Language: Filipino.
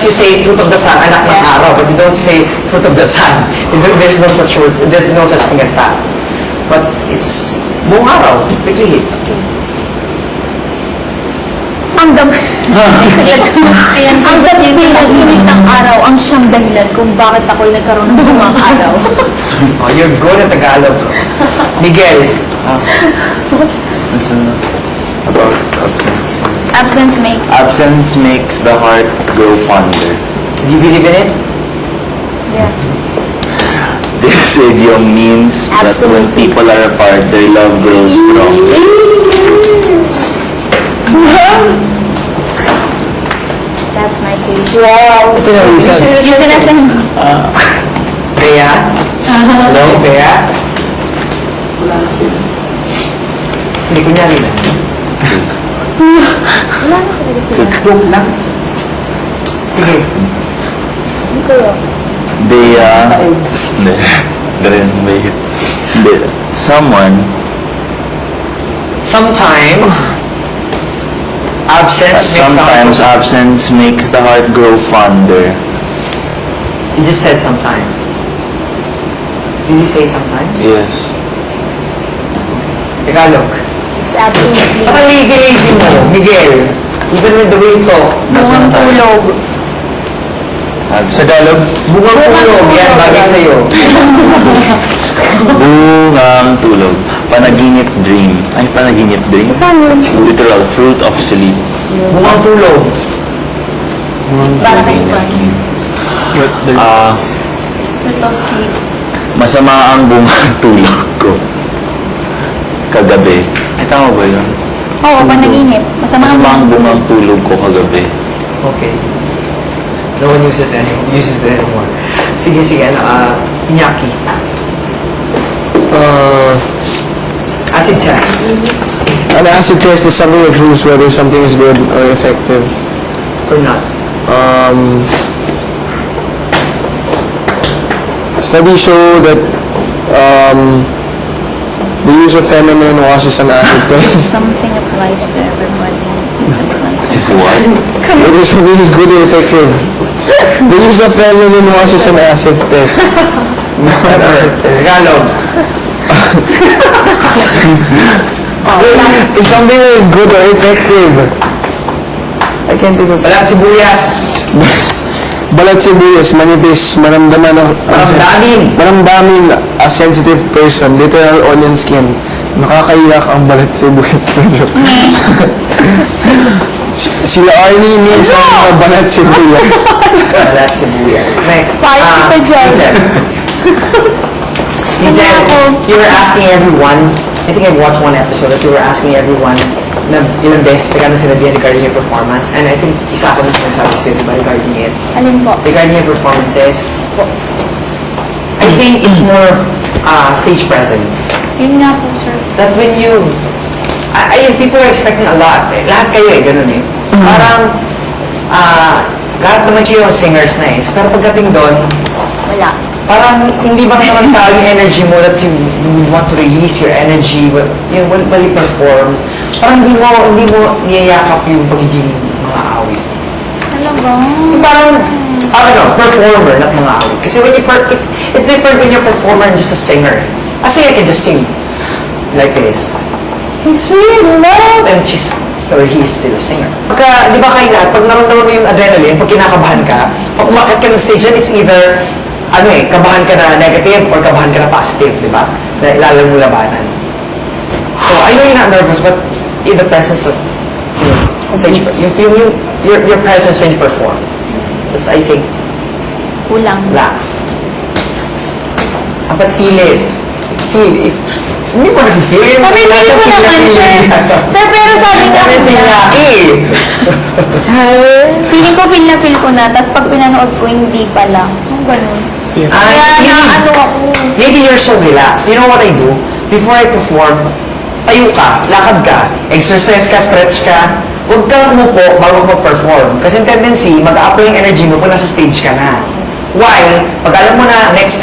you say fruit of the sun, anak ng araw, but you don't say fruit of the sun. There's no such word, there's no such thing as that. But it's buong araw, really. Ang dami pinag-init ng araw ang siyang dahilan kung bakit ako'y nagkaroon ng bumang araw. Oh, you're good at Tagalog. Miguel. Listen about absence. Absence Makes the heart grow fonder. Do you believe in it? Yeah. This idiom means that when Absolutely. people are apart, their love grows stronger. That's my case. Wow. Yung sinasabi. Bea? Hello, Bea? Hindi ko niya rin. Wala na talaga sila. Joke lang. Sige. Hindi ko. Someone Sometimes, sometimes absence makes the heart grow fonder. He just said sometimes. Did he say sometimes? Yes. Tagalog. It's absolutely. Ang lazy-lazy mo, Miguel. Even with the way you talk. Buong tulog. Tagalog. Bungang tulog, yan, bagay sa'yo. Bungang tulog. Panaginip dream. Ay, panaginip dream. Saan yun? Literal fruit of sleep. Bungang tulog. Para kay Juan. Fruit of sleep. Masama ang bungang tulog ko. Kagabi. Ay, tama ba yun? Oo, panaginip. Masama Masama ang bungang tulog ko kagabi. Okay. No one uses it anymore. Sige, Iñaki. Acid test. An acid test is something that proves whether something is good or effective. Or not. Studies show that the use of feminine washes an acid test. Something applies to everybody. Is what? Whether something is good or effective. The use of feminine washes an acid test. Tagalog. If something is good or effective. I can't think of Balat sibuyas. Balat sibuyas, manipis, maramdamin a sensitive person, literal onion skin. Nakakaiyak ang balat sibuyas. Sila Arnie means ang balat sibuyas. Balat sibuyas. Next. Kahit kita dyan. Giselle, you were asking everyone, I think I watched one episode that you were asking everyone na ilang beses na sinabihan regarding your performance, and I think isa ako na sinasabi sa'yo, diba, regarding it. Alin po? Regarding your performances, I think it's more of stage presence. Yun nga po, sir. That when you, people are expecting a lot. Eh. Lahat kayo ganun eh. Parang, lahat naman kayo singers na eh. Pero pagdating doon, Wala. parang hindi ba naman tao yung energy mo that you want to release your energy yung while you perform. Parang hindi mo niyayakap yung pagiging mga awit. Talaga? Yung parang, performer, not mga awit. Kasi when you it's different when you're a performer and just a singer. A singer can just sing like this. Sweet love! And she's, or he is still a singer. Pagka, di ba kayo lahat, pag naramdaman mo yung adrenaline, pag kinakabahan ka, pag umakit ka ng stage, it's either kabahan ka na negative or kabahan ka na positive, di ba? Na ilalang mo labanan. So, I know you're not nervous, but in the presence of, stage, your presence when you perform, that's, I think, Kulang. lacks. But feel it. Hindi ko na-feel it. Sabi ko naman, sir. Sir, pero sabi nga Kami si Nyaki. feeling ko na, tapos pag pinanood ko, hindi pala. Ang ganun. Kaya ano ako. Maybe you're so relaxed. You know what I do? Before I perform, tayo ka, lakad ka, exercise ka, stretch ka. Huwag kang umupo bago ka mag-perform. Kasi yung tendency, mag-apply yung energy mo kung nasa stage ka na. While, pag alam mo na next